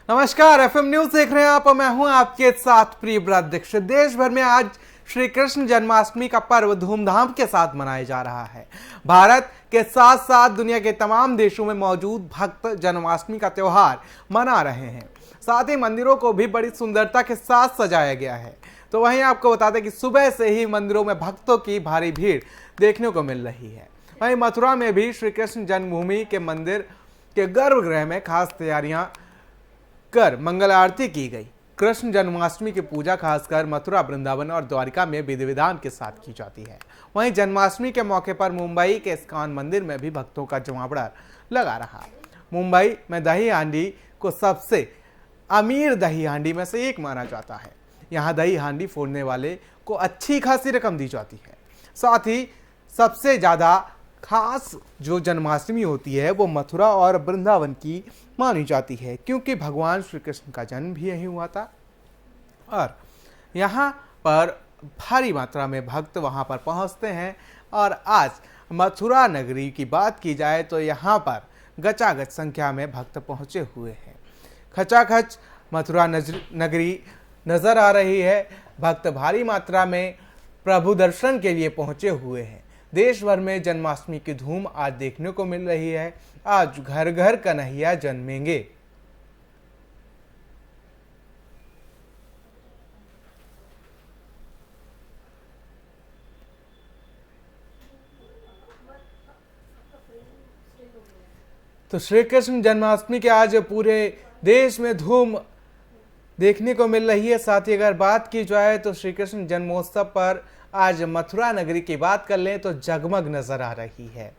नमस्कार, FM news देख रहे हैं आप और मैं हूं आपके साथ प्रिय दीक्षित। देश भर में आज श्री कृष्ण जन्माष्टमी का पर्व धूमधाम के साथ मनाया जा रहा है। भारत के साथ साथ दुनिया के तमाम देशों में मौजूद भक्त जन्माष्टमी का त्योहार मना रहे हैं। साथ ही मंदिरों को भी बड़ी सुंदरता के साथ सजाया गया है। तो वहीं आपको बता दें कि सुबह से ही मंदिरों में भक्तों की भारी भीड़ देखने को मिल रही है। वहीं मथुरा में भी श्री कृष्ण जन्मभूमि के मंदिर के गर्भगृह में खास तैयारियां कर मंगल आरती की गई। कृष्ण जन्माष्टमी की पूजा खासकर मथुरा, वृंदावन और द्वारिका में विधि विधान के साथ की जाती है। वहीं जन्माष्टमी के मौके पर मुंबई के इस्कॉन मंदिर में भी भक्तों का जमावड़ा लगा रहा। मुंबई में दही हांडी को सबसे अमीर दही हांडी में से एक माना जाता है। यहाँ दही हांडी फोड़ने वाले को अच्छी खासी रकम दी जाती है। साथ ही सबसे ज्यादा खास जो जन्माष्टमी होती है वो मथुरा और वृंदावन की मानी जाती है, क्योंकि भगवान श्री कृष्ण का जन्म भी यहीं हुआ था और यहाँ पर भारी मात्रा में भक्त वहाँ पर पहुँचते हैं। और आज मथुरा नगरी की बात की जाए तो यहाँ पर गचागच संख्या में भक्त पहुँचे हुए हैं। खचाखच मथुरा नगरी नजर आ रही है। भक्त भारी मात्रा में प्रभु दर्शन के लिए पहुँचे हुए हैं। देश भर में जन्माष्टमी की धूम आज देखने को मिल रही है। आज घर घर कन्हैया जन्मेंगे। तो श्री कृष्ण जन्माष्टमी के आज पूरे देश में धूम देखने को मिल रही है। साथ ही अगर बात की जाए तो श्री कृष्ण जन्मोत्सव पर आज मथुरा नगरी की बात कर लें तो जगमग नजर आ रही है।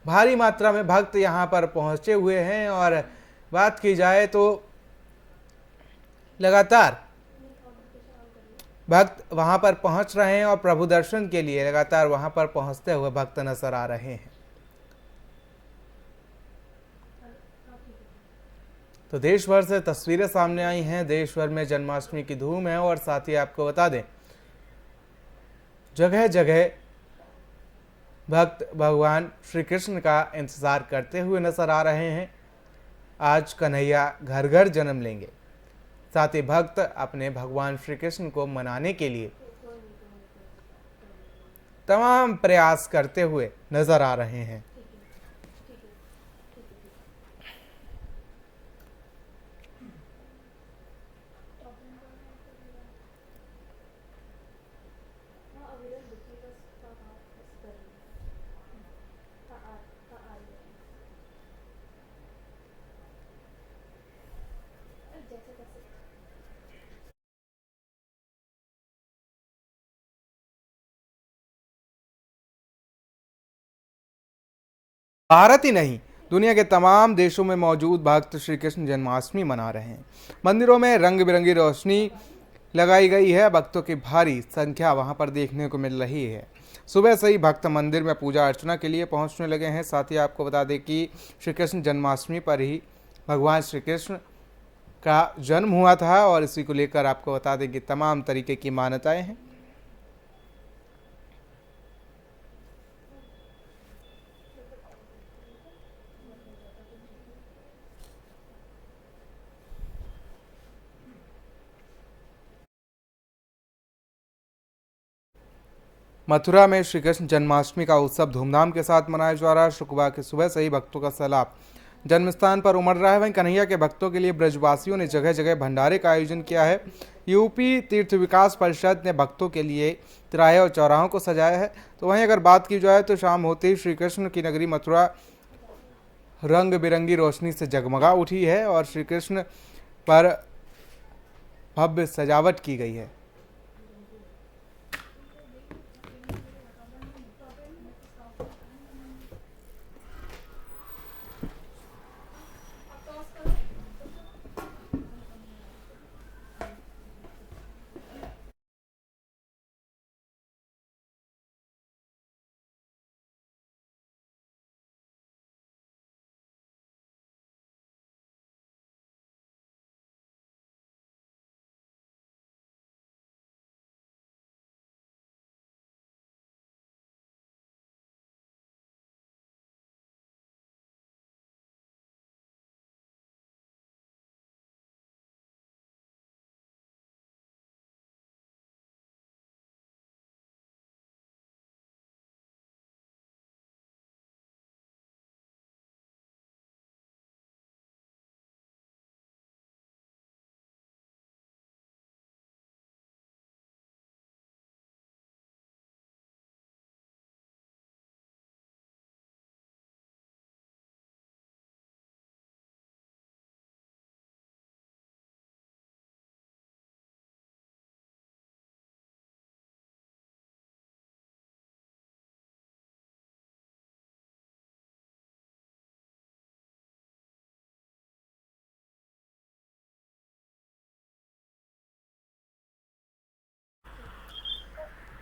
भारी मात्रा में भक्त यहाँ पर पहुंचे हुए हैं और बात की जाए तो लगातार भक्त वहां पर पहुंच रहे हैं और प्रभु दर्शन के लिए लगातार वहां पर पहुंचते हुए भक्त नजर आ रहे हैं। तो देश भर से तस्वीरें सामने आई हैं। देश भर में जन्माष्टमी की धूम है और साथ ही आपको बता दें जगह जगह भक्त भगवान श्री कृष्ण का इंतजार करते हुए नजर आ रहे हैं। आज कन्हैया घर घर जन्म लेंगे। साथ ही भक्त अपने भगवान श्री कृष्ण को मनाने के लिए तमाम प्रयास करते हुए नजर आ रहे हैं। भारत ही नहीं, दुनिया के तमाम देशों में मौजूद भक्त श्री कृष्ण जन्माष्टमी मना रहे हैं। मंदिरों में रंग बिरंगी रोशनी लगाई गई है। भक्तों की भारी संख्या वहां पर देखने को मिल रही है। सुबह से ही भक्त मंदिर में पूजा अर्चना के लिए पहुंचने लगे हैं। साथ ही आपको बता दें कि श्री कृष्ण जन्माष्टमी पर ही भगवान श्री कृष्ण का जन्म हुआ था और इसी को लेकर आपको बता दें कि तमाम तरीके की मान्यताएं हैं। मथुरा में श्री कृष्ण जन्माष्टमी का उत्सव धूमधाम के साथ मनाया जा रहा है। शुक्रवार की सुबह से ही भक्तों का सैलाब जन्म स्थान पर उमड़ रहा है। वहीं कन्हैया के भक्तों के लिए ब्रजवासियों ने जगह जगह भंडारे का आयोजन किया है। यूपी तीर्थ विकास परिषद ने भक्तों के लिए तिराहे और चौराहों को सजाया है। तो वहीं अगर बात की जाए तो शाम होते ही श्री कृष्ण की नगरी मथुरा रंग बिरंगी रोशनी से जगमगा उठी है और श्री कृष्ण पर भव्य सजावट की गई है।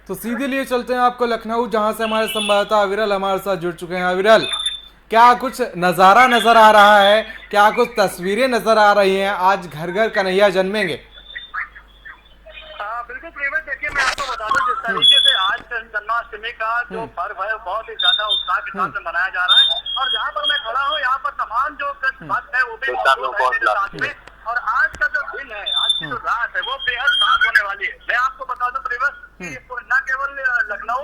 तो सीधे लिए चलते हैं आपको लखनऊ, जहां से हमारे संवाददाता अविरल हमारे साथ जुड़ चुके हैं। अविरल, क्या कुछ नजारा नजर आ रहा है, क्या कुछ तस्वीरें नजर आ रही हैं? आज घर घर कन्हैया जन्मेंगे। बिल्कुल प्रेमत, देखिए मैं आपको बता दूं, जिस तरीके से आज जन्माष्टमी का जो पर्व है बहुत ही ज्यादा उत्साह के साथ मनाया जा रहा है। और जहाँ पर मैं खड़ा हूँ यहाँ पर तमाम जो भक्त है वो भी मौजूद है मेरे साथ में। और आज का जो दिन है, आज की जो रात है वो बेहद खास होने वाली है। मैं आपको बता दूं प्रेमत कि न केवल लखनऊ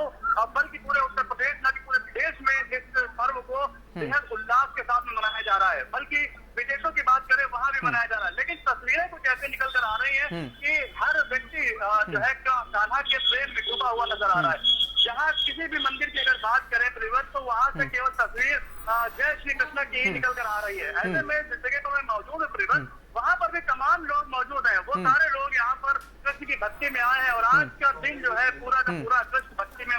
बल्कि पूरे उत्तर प्रदेश, न कि पूरे देश में इस पर्व को बेहद उल्लास के साथ में मनाया जा रहा है, बल्कि विदेशों की बात करें वहाँ भी मनाया जा रहा है। लेकिन तस्वीरें कुछ ऐसे निकल कर आ रही हैं कि हर व्यक्ति जो है कान्हा के प्रेम में डूबा हुआ नजर आ रहा है। जहाँ किसी भी मंदिर की अगर बात करें प्रेमत, तो वहाँ से केवल तस्वीर जय श्री कृष्ण की ही निकल कर आ रही है। ऐसे में जिस जगह पर मैं मौजूद हूँ प्रेमत, वहाँ पर भी तमाम लोग मौजूद हैं। वो सारे लोग यहाँ पर कृष्ण की भक्ति में आए हैं और आज का दिन जो है पूरा का पूरा कृष्ण भक्ति में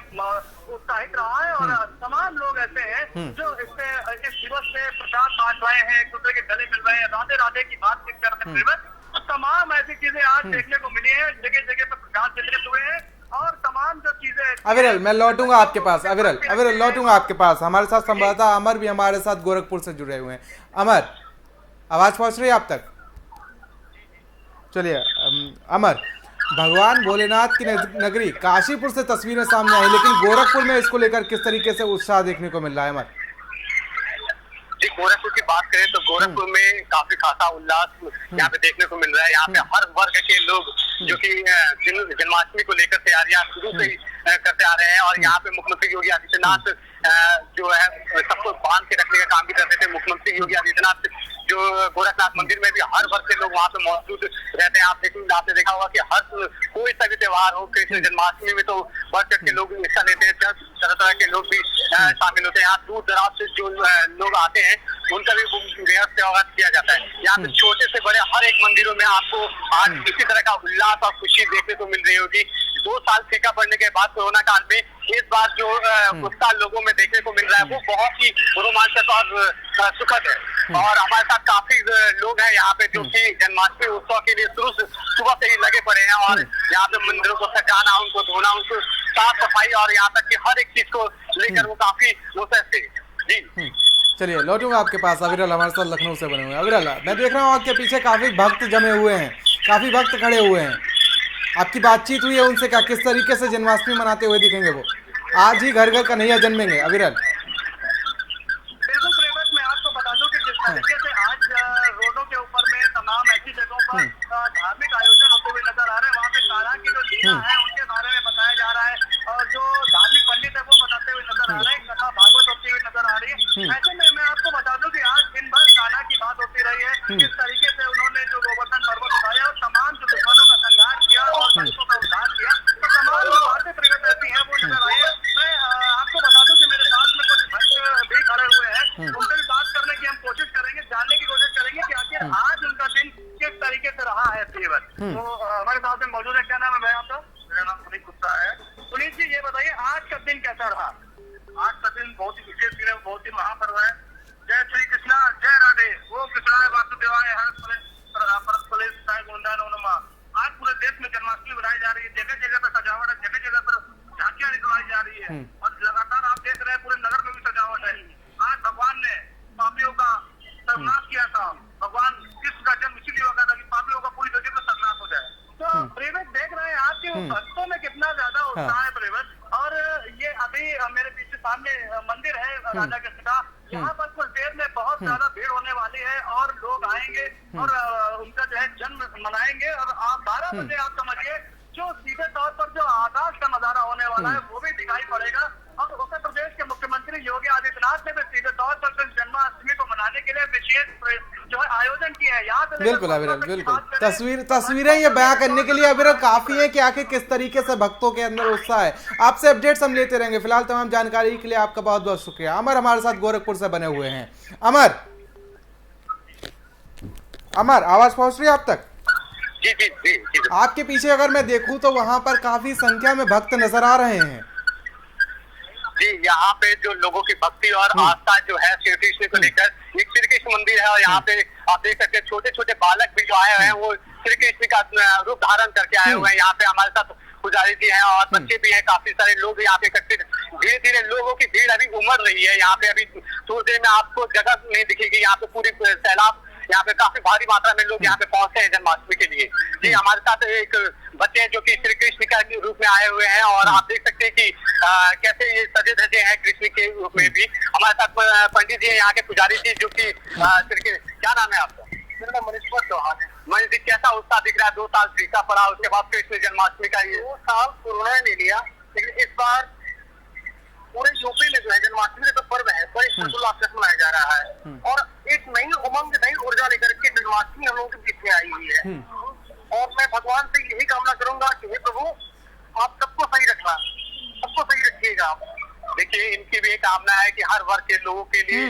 उत्साहित रहा है। और तमाम लोग ऐसे हैं जो इस दिवस से प्रसाद बांट रहे हैं, एक दूसरे के गले मिल रहे हैं, राधे राधे की बातचीत कर रहे हैं। तो तमाम ऐसी चीजें आज देखने को मिली है, जगह जगह पर प्रकाश वितरित हुए हैं और तमाम जो चीजें। अविरल, मैं लौटूंगा आपके पास। अविरल लौटूंगा आपके पास। हमारे साथ संवाददाता अमर भी हमारे साथ गोरखपुर से जुड़े हुए हैं। अमर, आवाज पहुंच रही है आप तक? चलिए अमर, भगवान भोलेनाथ की नगरी काशीपुर से तस्वीरें सामने आई, लेकिन गोरखपुर में इसको लेकर किस तरीके से उत्साह देखने को मिल रहा है? अमर जी, गोरखपुर की बात करें तो गोरखपुर में काफी खासा उल्लास यहाँ पे देखने को मिल रहा है। यहाँ पे हर वर्ग के लोग जो कि जन्माष्टमी को लेकर तैयारियां शुरू से ही करते आ रहे हैं। और यहाँ पे मुख्यमंत्री योगी आदित्यनाथ जो है सबको बांध के रखने का काम भी करते थे। मुख्यमंत्री योगी आदित्यनाथ जो गोरखनाथ मंदिर में भी हर वर्ग के लोग वहाँ पे मौजूद रहते हैं। आपने देखा होगा कि हर कोई सा भी त्योहार हो, कृष्ण जन्माष्टमी में तो बढ़ चढ़ के लोग हिस्सा लेते हैं। तरह तरह के लोग भी शामिल होते हैं। यहाँ दूर दराज से जो लोग आते हैं उनका भी बेहद स्वागत किया जाता है। यहाँ पे छोटे से बड़े हर एक मंदिरों में आपको आज इसी तरह का उल्लास और खुशी देखने को मिल रही होगी। 2 साल फीका पड़ने के बाद कोरोना काल में इस बार जो उत्साह लोगों में देखने को मिल रहा है वो बहुत ही रोमांचक और सुखद है। और हमारे साथ काफी लोग हैं यहाँ पे जो कि जन्माष्टमी उत्सव के लिए सुबह से ही लगे पड़े हैं। और यहाँ पे मंदिरों को सजाना, उनको धोना, उनको साफ सफाई और यहाँ तक कि हर एक चीज को लेकर वो काफी मुस्तैद थे। जी चलिए लौटूंगा आपके पास। अविरल हमारे साथ लखनऊ से बने हुए हैं। अविरल, मैं देख रहा हूँ आपके पीछे काफी भक्त जमे हुए हैं, काफी भक्त खड़े हुए हैं। आपकी बातचीत हुई है उनसे? क्या किस तरीके से जन्माष्टमी मनाते हुए दिखेंगे वो? आज ही घर घर कन्हैया जन्मेंगे। अविरल, बिल्कुल प्रेमत, मैं आपको बता दूं कि जिस तरीके से आज रोडों के ऊपर में तमाम ऐसी जगहों पर धार्मिक आयोजन होते हुए नजर आ रहे हैं। वहाँ पे कान्हा की जो लीला है उनके बारे में बताया जा रहा है और जो धार्मिक पंडित है वो बताते हुए नजर आ रहे हैं। कथा भागवत होती हुई नजर आ रही है। ऐसे में मैं आपको बता दूं कि आज दिन भर कान्हा की बात होती रही है। किस तरीके से उन्होंने जो गोवर्धन पर्वत उठाया और तमाम जो दुश्मनों का संहार किया और संतों का उद्धार किया, तो तमाम जो बातें प्रेरित रहती है वो नजर आई है। मैं आपको बता दूं कि मेरे साथ में कुछ भक्त भी खड़े हुए हैं, उनसे भी बात करने की हम कोशिश करेंगे, जानने की कोशिश करेंगे कि आखिर आज उनका दिन किस तरीके से रहा है। तो हमारे साथ में मौजूद है, क्या नाम है भाई आपका? मेरा नाम पुनीत गुप्ता है। पुनीत जी, ये बताइए आज का दिन कैसा रहा? आज का दिन बहुत ही विशेष दिन है, बहुत ही महापर्व है। जय श्री कृष्णा, जय राधे, वो कृष्णाय वासुदेवाय हर आज पूरे देश में जन्माष्टमी बनाई जा रही है। जगह जगह पर सजावट है, जगह जगह पर झांकियां निकलवाई जा रही है और लगातार आप देख रहे हैं पूरे नगर में भी सजावट है। आज भगवान ने पापियों का सर्वनाश किया था। भगवान कृष्ण का जन्म इसीलिए होगा था कि पापियों का पूरी तरीके से सर्वनाश हो जाए। तो प्रेमत देख रहे हैं आज के भक्तों में कितना ज्यादा उत्साह है प्रेमत। और ये अभी मेरे पीछे सामने मंदिर है राधा कृष्ण का, यहाँ पर कुछ देर में बहुत ज्यादा भीड़ होने वाली है और लोग आएंगे और उनका जो है जन्म मनाएंगे। और आप 12 बजे आप समझिए जो सीधे तौर पर जो आकाश का नजारा होने वाला है वो भी दिखाई पड़ेगा। और उत्तर प्रदेश के मुख्यमंत्री योगी आदित्यनाथ ने भी सीधे तौर पर जन्माष्टमी को मनाने के लिए विशेष जो है आयोजन किए हैं। यहाँ बिल्कुल अविरल, बिल्कुल तस्वीरें ये बयां करने के लिए अविरल काफी है कि आखिर किस तरीके से भक्तों के अंदर उत्साह है। आपसे अपडेट्स हम लेते रहेंगे। फिलहाल तमाम जानकारी के लिए आपका बहुत बहुत शुक्रिया। अमर हमारे साथ गोरखपुर से बने हुए हैं। अमर आवाज पहुंच रही है आप तक? जी। आपके पीछे अगर मैं देखूं तो वहां पर काफी संख्या में भक्त नजर आ रहे हैं। जी, यहाँ पे जो लोगों की भक्ति और आस्था जो है श्री कृष्ण को लेकर, एक श्री कृष्ण मंदिर है और यहाँ पे आप देख सकते हैं छोटे छोटे बालक भी जो आए हुए हैं वो श्री कृष्ण का रूप धारण करके आए हुए हैं। यहाँ पे हमारे साथ पुजारी जी हैं और बच्चे भी हैं, काफी सारे लोग यहाँ पे इकट्ठे। धीरे धीरे लोगों की भीड़ अभी उमड़ रही है यहाँ पे। अभी थोड़ी देर में आपको जगह नहीं दिखेगी यहाँ पे, पूरी सैलाब यहाँ पे काफी भारी मात्रा में लोग यहाँ पे पहुंचे हैं जन्माष्टमी के लिए। जी हमारे साथ एक बच्चे हैं जो कि श्री कृष्ण का रूप में आए हुए हैं और आप देख सकते हैं कि कैसे ये सजे धजे हैं कृष्ण के रूप में भी। हमारे साथ पंडित जी हैं यहाँ के पुजारी जी, जो कि क्या नाम है आपका? मेरा नाम मनीष चौहान है। मनीष जी, कैसा उत्साह दिख रहा है? 2 साल फीका पड़ा, उसके बाद कृष्ण जन्माष्टमी का ये 2 साल कोरोना ने लिया, लेकिन इस बार पूरे यूपी में जो है जन्माष्टमी का पर्व है बड़े हर्षोल्लास से मनाया जा रहा है और एक नई उमंग, नई ऊर्जा लेकर के जन्माष्टमी हम लोगों के बीच में आई हुई है। और मैं भगवान से यही कामना करूंगा कि हे प्रभु, आप सबको सही रखना, सबको सही रखिएगा आप। देखिए, इनकी भी एक कामना है कि हर वर्ग के लोगों के लिए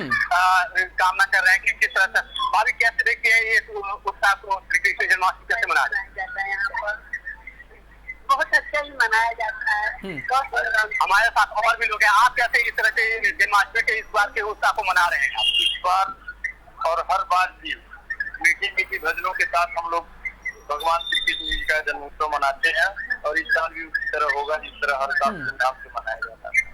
कामना कर रहे हैं कि किस तरह से भाभी कैसे देखते हैं ये उत्साह को, श्री कृष्ण जन्माष्टमी कैसे मनाया जाता है यहाँ पर? बहुत अच्छा ही मनाया जाता है। हमारे साथ और भी लोग हैं। आप कैसे इस तरह से जन्माष्टमी के इस बार के उत्साह को मना रहे हैं? इस बार और हर बार भी मीठी मीठी भजनों के साथ हम लोग भगवान श्री कृष्ण जी का जन्मोत्सव मनाते हैं और इस साल भी उसी तरह होगा जिस तरह हर साल धूमधाम से मनाया जाता है।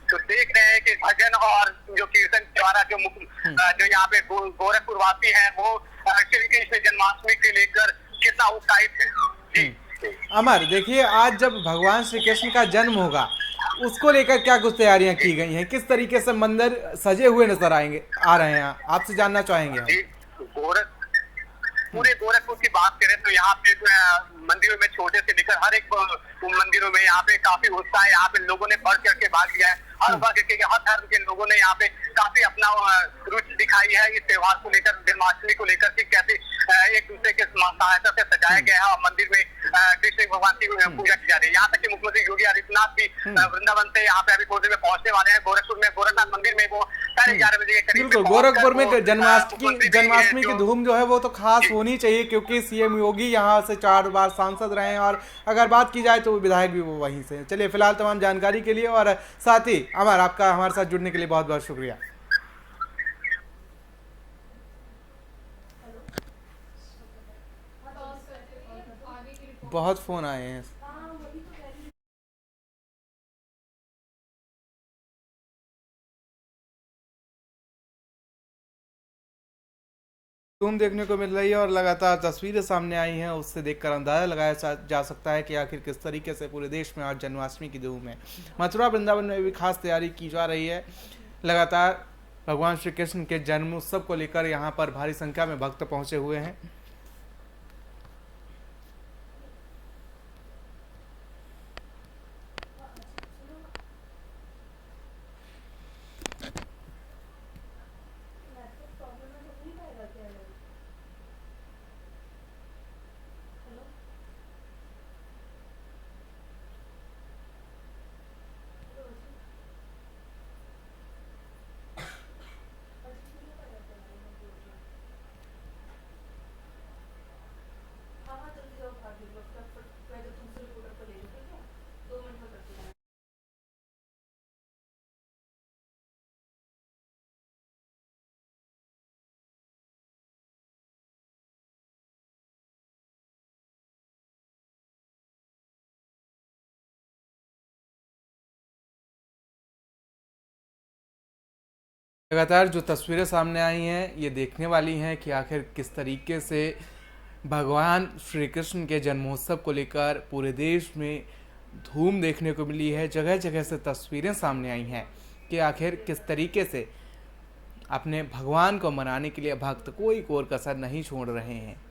तो देख रहे हैं कि भजन और जो कीर्तन द्वारा जो यहाँ पे गोरखपुर वासी है वो श्री कृष्ण जन्माष्टमी के लेकर कितना उत्साहित है। जी अमर, देखिए आज जब भगवान श्री कृष्ण का जन्म होगा उसको लेकर क्या कुछ तैयारियां की गई हैं? किस तरीके से मंदिर सजे हुए नजर आ रहे हैं? आपसे जानना चाहेंगे हम। पूरे गोरखपुर की बात करें तो यहाँ पे मंदिरों में छोटे से लेकर हर एक मंदिरों में यहाँ पे काफी उत्साह, यहाँ पे लोगों ने बढ़ चढ़ के भाग लिया है। हर वर्ग के, हर धर्म के लोगों ने यहाँ पे काफी अपना रुचि दिखाई है इस त्योहार को लेकर, जन्माष्टमी को लेकर कि कैसे एक दूसरे के सहायता से सजाया गया है और मंदिर में कृष्ण भगवान की पूजा की जा रही है। यहाँ तक कि मुख्यमंत्री योगी आदित्यनाथ भी वृंदावन से यहाँ पे अभी थोड़ी देर में पहुंचने वाले हैं। गोरखपुर में गोरखनाथ मंदिर में वो 11:30 बजे के करीब। बिल्कुल, गोरखपुर में जन्माष्टमी की धूम जो है वो तो खास होनी चाहिए, क्योंकि सीएम योगी यहाँ से 4 बार सांसद रहे हैं और अगर बात की जाए तो विधायक भी वो वहीं से। चलिए, फिलहाल तमाम जानकारी के लिए और साथ ही अमर, आपका हमारे साथ जुड़ने के लिए बहुत बहुत शुक्रिया। बहुत फोन आए हैं। धूम देखने को मिल रही है और लगातार तस्वीरें सामने आई हैं, उससे देखकर अंदाजा लगाया जा सकता है कि आखिर किस तरीके से पूरे देश में आज जन्माष्टमी की धूम है। मथुरा वृंदावन में भी खास तैयारी की जा रही है। लगातार भगवान श्री कृष्ण के जन्म उत्सव को लेकर यहाँ पर भारी संख्या में भक्त पहुंचे हुए हैं। लगातार जो तस्वीरें सामने आई हैं ये देखने वाली हैं कि आखिर किस तरीके से भगवान श्री कृष्ण के जन्मोत्सव को लेकर पूरे देश में धूम देखने को मिली है। जगह जगह से तस्वीरें सामने आई हैं कि आखिर किस तरीके से अपने भगवान को मनाने के लिए भक्त कोई कोर कसर नहीं छोड़ रहे हैं।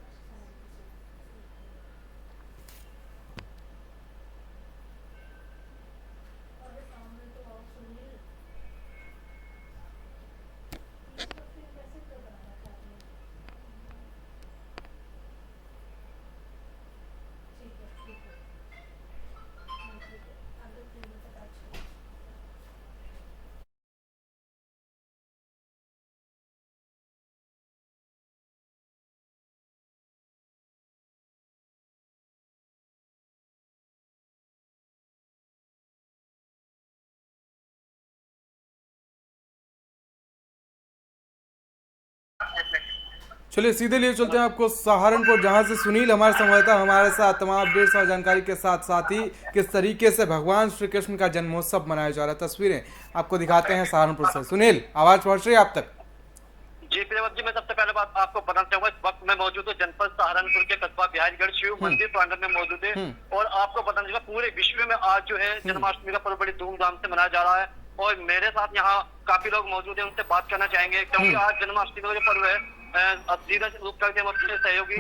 चलिए सीधे लिए चलते हैं आपको सहारनपुर, जहां से सुनील हमारे संवाददाता हमारे साथ तमाम अपडेट्स और जानकारी के साथ साथ ही किस तरीके से भगवान श्री कृष्ण का जन्मोत्सव मनाया जा रहा है, तस्वीरें आपको दिखाते हैं सहारनपुर से। सुनील, आवाज पहुंच रही है आप तक? जी प्रियवत जी, मैं सबसे पहले बात आपको बताना चाहूंगा, इस वक्त मैं मौजूद हूँ जनपद सहारनपुर के कस्बा बिहारीगढ़ शिव मंदिर प्रांगण में मौजूद है। और आपको बताना चाहिए पूरे विश्व में आज जो है जन्माष्टमी का पर्व बड़ी धूमधाम से मनाया जा रहा है। और मेरे साथ यहाँ काफी लोग मौजूद हैं, उनसे बात करना चाहेंगे, क्योंकि आज जन्माष्टमी का जो पर्व है सीधा रूप करके हम अपने सहयोगी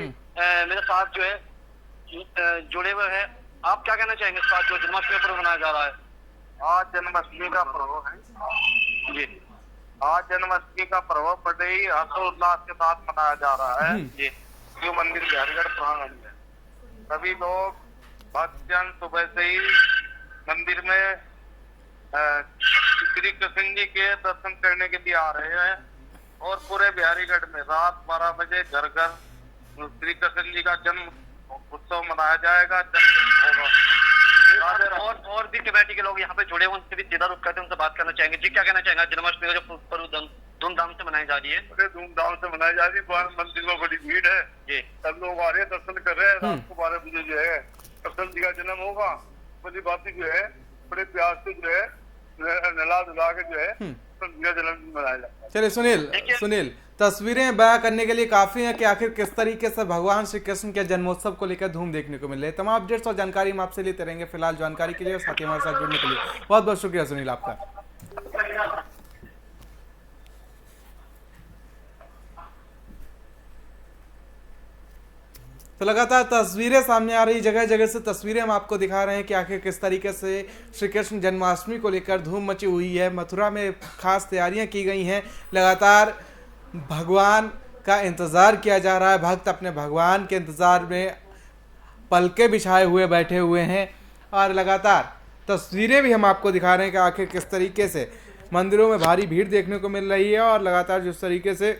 मेरे साथ जो है जुड़े हुए हैं। आप क्या कहना चाहेंगे इस बात जो जन्माष्टमी का पर्व मनाया जा रहा है? आज जन्माष्टमी का पर्व है जी, आज जन्माष्टमी का पर्व बड़े ही हर्षोल्लास के साथ मनाया जा रहा है। जी, शिव मंदिर बिहारीगढ़ प्रांगण में सभी लोग भक्तजन सुबह से ही मंदिर में श्री कृष्ण जी के दर्शन करने के लिए आ रहे हैं। और पूरे बिहारीगढ़ में रात 12 बजे घर घर श्री कृष्ण जी का जन्म उत्सव मनाया जाएगा, जन्म होगा। और भी कमेटी के लोग यहाँ पे जुड़े हुए, उनसे भी सीधा रुख करते हैं, उनसे बात करना चाहेंगे। जी, क्या कहना चाहेंगे? जन्माष्टमी का जो पर्व धूमधाम से मनाई जा रही है। बड़े धूमधाम से मनाई जा रही है, मंदिर में बड़ी भीड़ है जी, सब लोग आ रहे हैं, दर्शन कर रहे हैं। रात को 12 बजे जो है कृष्ण जी का जन्म होगा। बड़ी बात जो है बड़े प्यार से जो है नला धुला के जो है कृष्ण जी का जन्म मनाया जाता है। चलिए सुनील, तस्वीरें बयां करने के लिए काफी है कि आखिर किस तरीके से भगवान श्री कृष्ण के जन्मोत्सव को लेकर धूम देखने को मिल रही है। तमाम अपडेट्स और जानकारी हम आपसे लेते रहेंगे। फिलहाल जानकारी के लिए और साथ ही हमारे साथ जुड़ने के लिए बहुत बहुत शुक्रिया सुनील आपका। तो लगातार तस्वीरें सामने आ रही, जगह जगह से तस्वीरें हम आपको दिखा रहे हैं कि आखिर किस तरीके से श्री कृष्ण जन्माष्टमी को लेकर धूम मची हुई है। मथुरा में खास तैयारियां की गई हैं, लगातार भगवान का इंतज़ार किया जा रहा है। भक्त अपने भगवान के इंतज़ार में पलके बिछाए हुए बैठे हुए हैं और लगातार तस्वीरें भी हम आपको दिखा रहे हैं कि आखिर किस तरीके से मंदिरों में भारी भीड़ देखने को मिल रही है और लगातार जिस तरीके से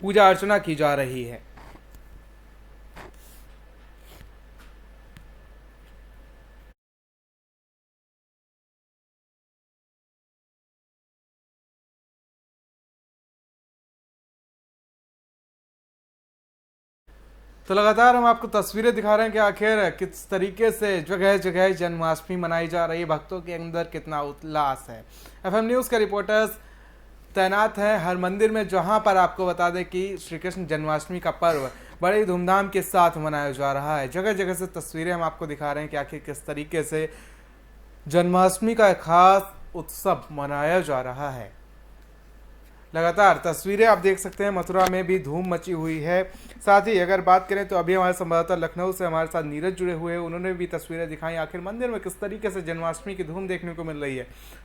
पूजा अर्चना की जा रही है। तो लगातार हम आपको तस्वीरें दिखा रहे हैं कि आखिर किस तरीके से जगह जगह जन्माष्टमी मनाई जा रही है, भक्तों के अंदर कितना उल्लास है। एफएम न्यूज़ के रिपोर्टर्स तैनात हैं हर मंदिर में, जहां पर आपको बता दें कि श्री कृष्ण जन्माष्टमी का पर्व बड़े धूमधाम के साथ मनाया जा रहा है। जगह जगह से तस्वीरें हम आपको दिखा रहे हैं कि आखिर किस तरीके से जन्माष्टमी का एक खास उत्सव मनाया जा रहा है। लगातार तस्वीरें आप देख सकते हैं, मथुरा में भी धूम मची हुई है। साथ ही अगर बात करें तो अभी हमारे संवाददाता लखनऊ से हमारे साथ नीरज जुड़े हुए हैं, उन्होंने भी तस्वीरें दिखाई आखिर मंदिर में किस तरीके से जन्माष्टमी की धूम देखने को मिल रही है।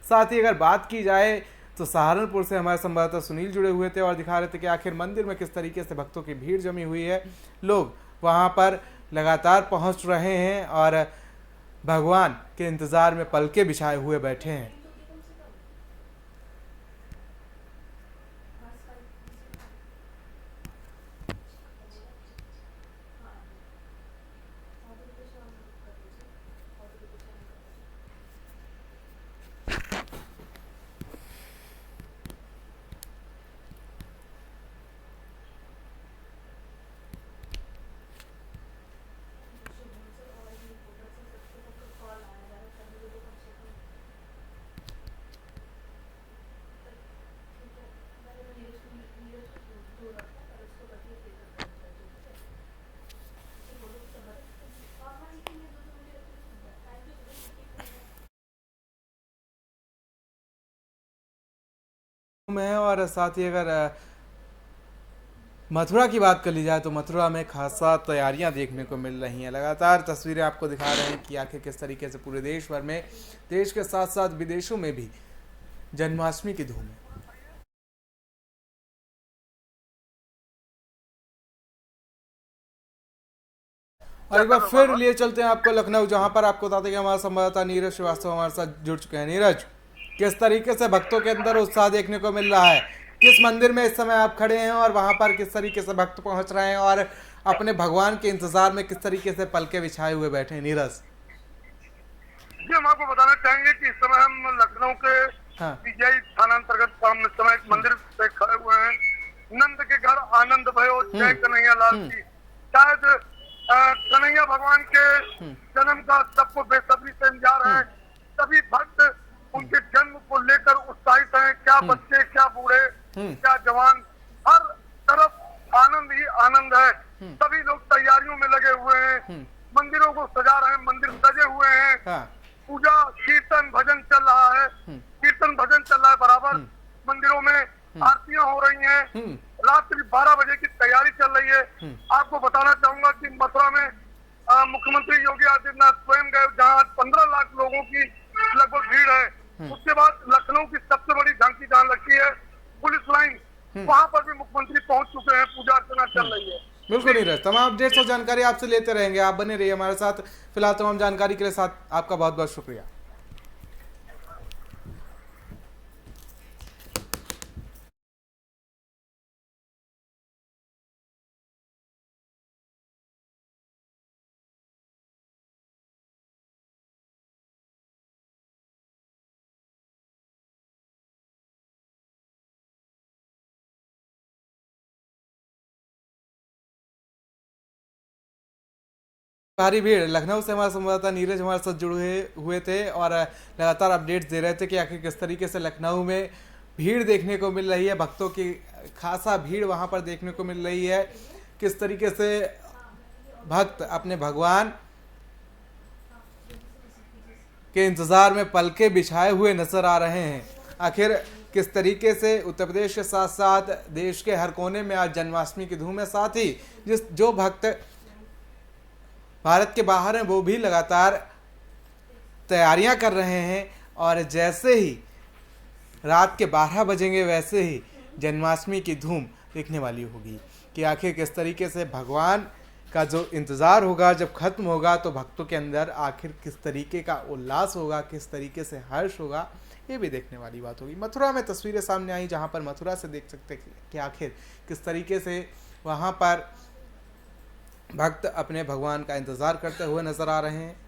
साथ ही अगर बात की जाए तो सहारनपुर से हमारे संवाददाता सुनील जुड़े हुए थे और दिखा रहे थे कि आखिर मंदिर में किस तरीके से भक्तों की भीड़ जमी हुई है। लोग वहाँ पर लगातार पहुँच रहे हैं और भगवान के इंतज़ार में पलके बिछाए हुए बैठे हैं। में और साथ ही अगर मथुरा की बात कर ली जाए तो मथुरा में खासा तैयारियां देखने को मिल रही हैं। लगातार तस्वीरें आपको दिखा रहे हैं कि आखिर किस तरीके से पूरे देश भर में, देश के साथ साथ विदेशों में भी जन्माष्टमी की धूम है। और एक बार फिर लिए चलते हैं आपको लखनऊ, जहां पर आपको बताते हैं कि हमारा संवाददाता नीरज श्रीवास्तव हमारे साथ जुड़ चुके हैं। नीरज, किस तरीके से भक्तों के अंदर उत्साह देखने को मिल रहा है? किस मंदिर में इस समय आप खड़े हैं और वहां पर किस तरीके से भक्त पहुंच रहे हैं और अपने भगवान के इंतजार में किस तरीके से पलके बिछाए हुए बैठे हैं? नीरज जी, हम आपको बताना चाहेंगे कि इस समय हम लखनऊ के पीजीआई थाना अंतर्गत हम इस समय एक मंदिर पे खड़े हुए हैं। नंद के घर आनंद भयो जय कन्हैया लाल की। शायद कन्हैया भगवान के जन्म का सबको बेसब्री से इंतजार है। सभी भक्त उनके जन्म को लेकर उत्साहित हैं। क्या बच्चे, क्या बूढ़े, क्या जवान, हर तरफ आनंद ही आनंद है। सभी लोग तैयारियों में लगे हुए हैं, मंदिरों को सजा रहे हैं, मंदिर सजे हुए हैं। पूजा, कीर्तन, भजन चल रहा है, कीर्तन भजन चल रहा है बराबर। मंदिरों में आरतियां हो रही हैं। रात्रि 12 बजे की तैयारी चल रही है। आपको बताना चाहूंगा कि मथुरा में मुख्यमंत्री योगी आदित्यनाथ स्वयं गए, जहां 15 लाख लोगों की लगभग भीड़ है। उसके बाद लखनऊ की सबसे बड़ी झांकी जहां लगती है पुलिस लाइन, वहां पर भी मुख्यमंत्री पहुंच चुके हैं। पूजा अर्चना चल रही है। बिल्कुल नीरज, तमाम अपडेट्स और जानकारी आपसे लेते रहेंगे, आप बने रहिए हमारे साथ। फिलहाल तमाम जानकारी के लिए साथ आपका बहुत बहुत शुक्रिया। भारी भीड़, लखनऊ से हमारे संवाददाता नीरज हमारे साथ जुड़े हुए थे और लगातार अपडेट्स दे रहे थे कि आखिर किस तरीके से लखनऊ में भीड़ देखने को मिल रही है। भक्तों की खासा भीड़ वहां पर देखने को मिल रही है। किस तरीके से भक्त अपने भगवान के इंतजार में पलके बिछाए हुए नजर आ रहे हैं। आखिर किस तरीके से उत्तर प्रदेश के साथ साथ देश के हर कोने में आज जन्माष्टमी की धूम है। साथ ही जो भक्त भारत के बाहर हैं वो भी लगातार तैयारियां कर रहे हैं और जैसे ही रात के 12 बजेंगे वैसे ही जन्माष्टमी की धूम दिखने वाली होगी कि आखिर किस तरीके से भगवान का जो इंतज़ार होगा जब खत्म होगा तो भक्तों के अंदर आखिर किस तरीके का उल्लास होगा, किस तरीके से हर्ष होगा, ये भी देखने वाली बात होगी। मथुरा में तस्वीरें सामने आई जहाँ पर मथुरा से देख सकते हैं कि आखिर किस तरीके से वहाँ पर भक्त अपने भगवान का इंतजार करते हुए नजर आ रहे हैं।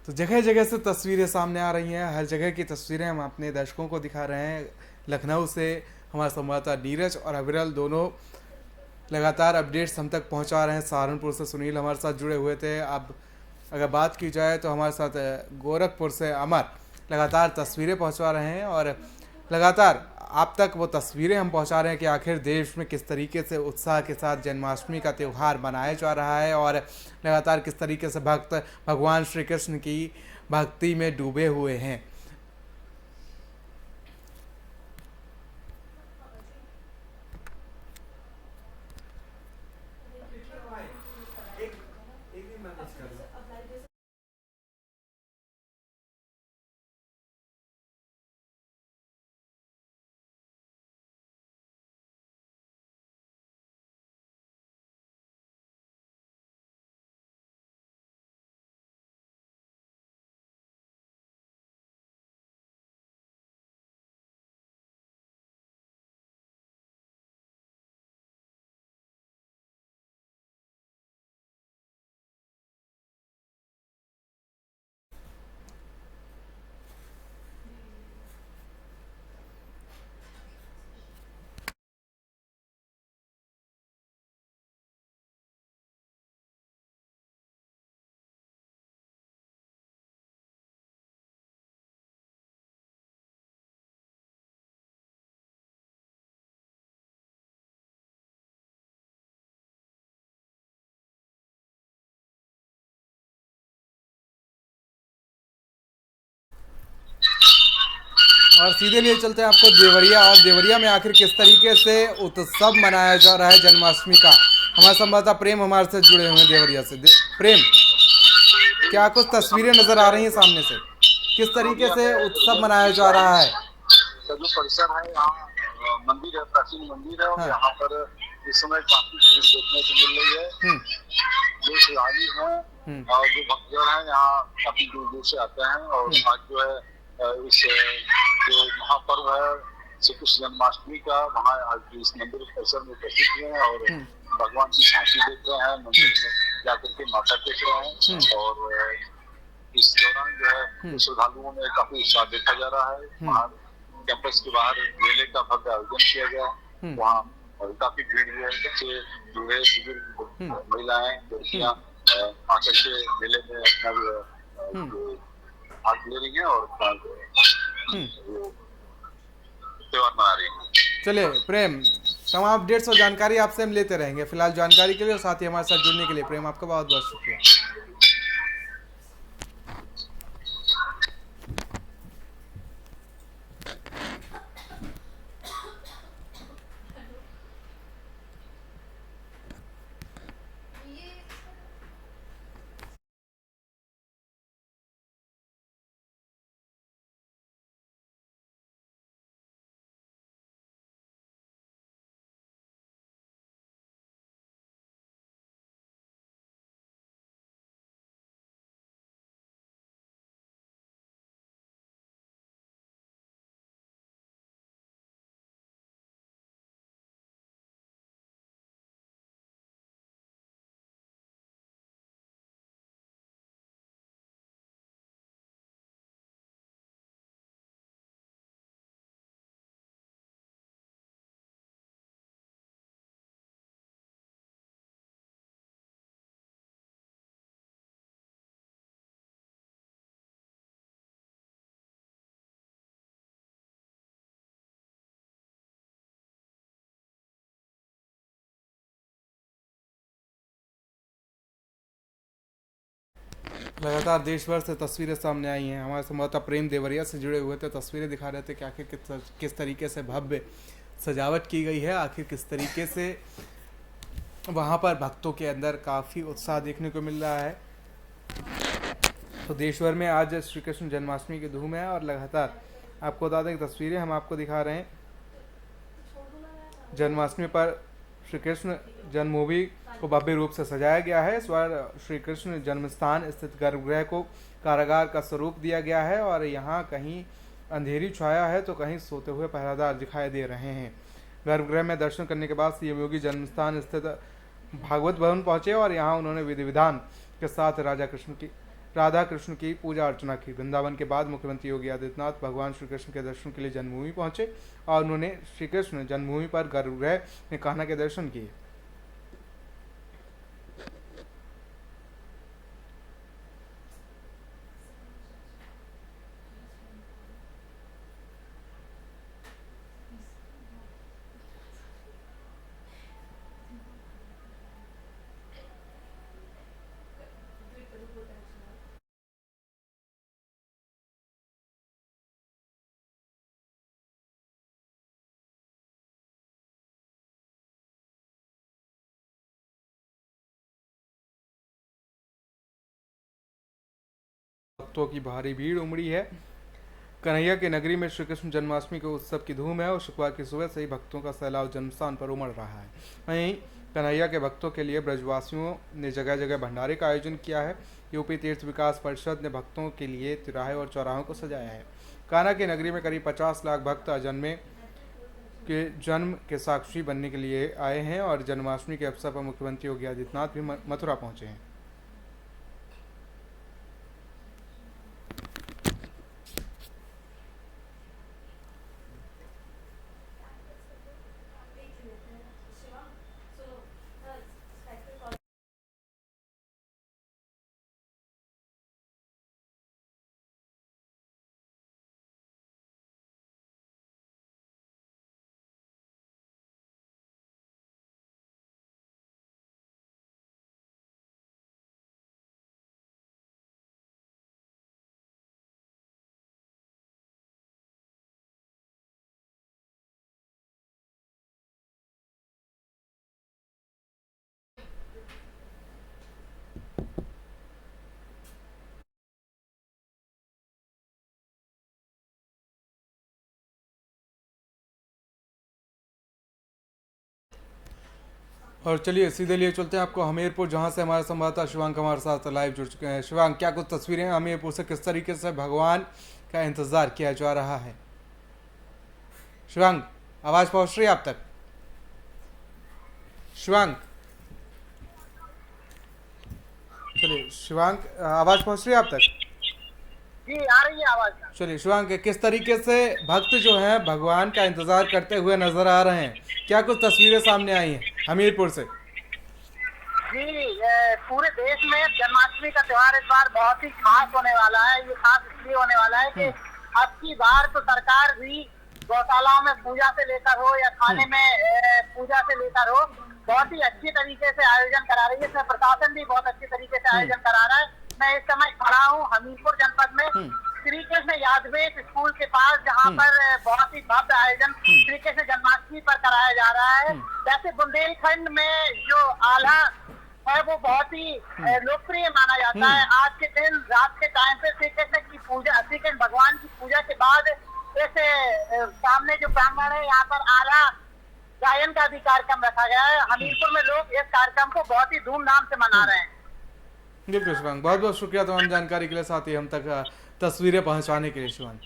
तो जगह जगह से तस्वीरें सामने आ रही हैं, हर जगह की तस्वीरें हम अपने दर्शकों को दिखा रहे हैं। लखनऊ से हमारे संवाददाता नीरज और अविरल दोनों लगातार अपडेट्स हम तक पहुंचा रहे हैं। सहारनपुर से सुनील हमारे साथ जुड़े हुए थे। अब अगर बात की जाए तो हमारे साथ गोरखपुर से अमर लगातार तस्वीरें पहुंचा रहे हैं और लगातार आप तक वो तस्वीरें हम पहुंचा रहे हैं कि आखिर देश में किस तरीके से उत्साह के साथ जन्माष्टमी का त्यौहार मनाया जा रहा है और लगातार किस तरीके से भक्त भगवान श्री कृष्ण की भक्ति में डूबे हुए हैं। और सीधे लिए चलते हैं आपको देवरिया, और देवरिया में आखिर किस तरीके से उत्सव मनाया जा रहा है जन्माष्टमी का। हमारे संवाददाता प्रेम हमारे से जुड़े हुए हैं देवरिया से। प्रेम, क्या कुछ तस्वीरें नजर आ रही हैं सामने से, किस तरीके से उत्सव मनाया जा रहा है? का जो परिसर है यहाँ मंदिर है, प्राचीन मंदिर है, और हाँ। यहाँ पर इस समय काफी भीड़ देखने को मिल रही है। जो श्रद्धालु हैं और जो भक्तजन हैं यहाँ काफी दूर दूर से आते हैं, और आज जो है इस जो महापर्व है श्री कृष्ण जन्माष्टमी का, वहाँ आज इस मंदिर परिसर में उपस्थित हुए हैं और भगवान की झांकी देख रहे हैं, मंदिर में जाकर के माता टेक रहे हैं। और इस दौरान जो है श्रद्धालुओं में काफी उत्साह देखा जा रहा है। वहाँ कैंपस के बाहर मेले का भव्य आयोजन किया गया, वहाँ काफी भीड़ है, बच्चे बूढ़े बुजुर्ग महिलाएं लड़कियां आकर के मेले में अपना भाग ले रही है और त्योहार मना रही है। चलिए प्रेम, तमाम अपडेट्स और जानकारी आपसे हम लेते रहेंगे। फिलहाल जानकारी के लिए और साथ ही हमारे साथ जुड़ने के लिए प्रेम आपका बहुत बहुत शुक्रिया। लगातार देश भर से तस्वीरें सामने आई हैं। हमारे संवाददाता प्रेम देवरिया से जुड़े हुए थे, तस्वीरें दिखा रहे थे कि आखिर किस तरीके से भव्य सजावट की गई है, आखिर किस तरीके से वहाँ पर भक्तों के अंदर काफ़ी उत्साह देखने को मिल रहा है। तो देश भर में आज श्री कृष्ण जन्माष्टमी की धूम है और लगातार आपको बता दें तस्वीरें हम आपको दिखा रहे हैं। जन्माष्टमी पर श्री कृष्ण जन्मभूमि को भव्य रूप से सजाया गया है। इस बार श्री कृष्ण जन्मस्थान स्थित गर्भगृह को कारागार का स्वरूप दिया गया है और यहाँ कहीं अंधेरी छाया है तो कहीं सोते हुए पहरादार दिखाई दे रहे हैं। गर्भगृह में दर्शन करने के बाद सीएम योगी जन्मस्थान स्थित भागवत भवन पहुंचे और यहाँ उन्होंने विधि विधान के साथ राधा कृष्ण की पूजा अर्चना की। वृंदावन के बाद मुख्यमंत्री योगी आदित्यनाथ भगवान श्री कृष्ण के दर्शन के लिए जन्मभूमि पहुंचे और उन्होंने श्री कृष्ण जन्मभूमि पर गर्भगृह में कान्हा के दर्शन किए। भक्तों की भारी भीड़ उमड़ी है। कन्हैया की नगरी में श्री कृष्ण जन्माष्टमी के उत्सव की धूम है और शुक्रवार की सुबह से ही भक्तों का सैलाब जन्मस्थान पर उमड़ रहा है। वहीं कन्हैया के भक्तों के लिए ब्रजवासियों ने जगह जगह भंडारे का आयोजन किया है। यूपी तीर्थ विकास परिषद ने भक्तों के लिए तिराहे और चौराहों को सजाया है। कान्हा की नगरी में करीब 50 लाख भक्त जन्म के साक्षी बनने के लिए आए हैं और जन्माष्टमी के अवसर पर मुख्यमंत्री योगी आदित्यनाथ भी मथुरा पहुंचे हैं। और चलिए सीधे लिए चलते हैं आपको हमीरपुर, जहां से हमारे संवाददाता शिवांग हमारे साथ लाइव जुड़ चुके हैं। शिवांग, क्या कुछ तस्वीरें हमीरपुर से, किस तरीके से भगवान का इंतजार किया जा रहा है? शिवांग, आवाज पहुंच रही है आप तक? शिवांग, चलिए शिवांग, आवाज पहुंच रही है आप तक? जी आ रही है आवाज। चलिए शिवांग, किस तरीके से भक्त जो हैं भगवान का इंतजार करते हुए नजर आ रहे हैं, क्या कुछ तस्वीरें सामने आई हैं हमीरपुर से? जी पूरे देश में जन्माष्टमी का त्योहार इस बार बहुत ही खास होने वाला है। ये खास इसलिए होने वाला है कि अब की बार तो सरकार भी गौशालाओं में पूजा से लेकर हो या खाने में पूजा से लेकर हो, बहुत ही अच्छी तरीके से आयोजन करा रही है। इसमें प्रशासन भी बहुत अच्छी तरीके से आयोजन करा रहा है। मैं इस समय खड़ा हूँ हमीरपुर जनपद में श्री कृष्ण यादवेश स्कूल के पास, जहाँ पर बहुत ही भव्य आयोजन श्री कृष्ण जन्माष्टमी पर कराया जा रहा है। वैसे बुंदेलखंड में जो आल्हा है वो बहुत ही लोकप्रिय माना जाता है। आज के दिन रात के टाइम पे श्री कृष्ण की पूजा, श्री कृष्ण भगवान की पूजा के बाद ऐसे सामने जो प्रांगण है यहाँ पर आल्हा गायन का भी कार्यक्रम रखा गया है। हमीरपुर में लोग इस कार्यक्रम को बहुत ही धूमधाम से मना रहे हैं। बिल्कुल शिवांग, बहुत बहुत शुक्रिया तमाम जानकारी के लिए, साथ ही हम तक तस्वीरें पहुंचाने के लिए शिवांग।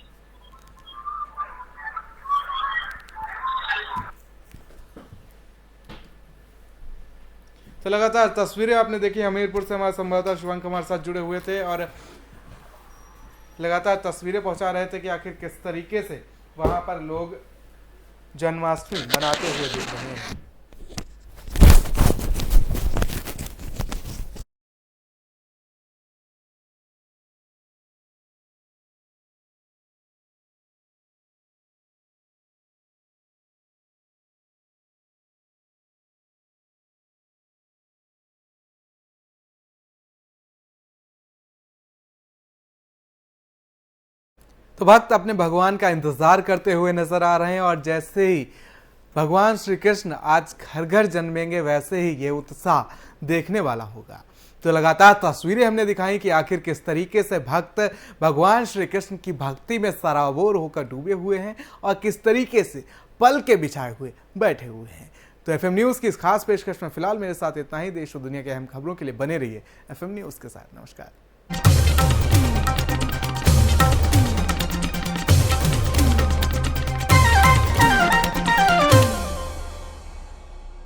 तो लगातार तस्वीरें आपने देखी हमीरपुर से, हमारे संवाददाता शिवांग हमारे साथ जुड़े हुए थे और लगातार तस्वीरें पहुंचा रहे थे कि आखिर किस तरीके से वहां पर लोग जन्माष्टमी मनाते हुए दिख रहे हैं। तो भक्त अपने भगवान का इंतजार करते हुए नजर आ रहे हैं और जैसे ही भगवान श्री कृष्ण आज घर घर जन्मेंगे वैसे ही ये उत्साह देखने वाला होगा। तो लगातार तस्वीरें हमने दिखाई कि आखिर किस तरीके से भक्त भगवान श्री कृष्ण की भक्ति में सराबोर होकर डूबे हुए हैं और किस तरीके से पल के बिछाए हुए बैठे हुए हैं। तो एफएम न्यूज़ की इस खास पेशकश में फिलहाल मेरे साथ इतना ही। देश और दुनिया के अहम खबरों के लिए बने रहिए एफएम न्यूज़ के साथ। नमस्कार।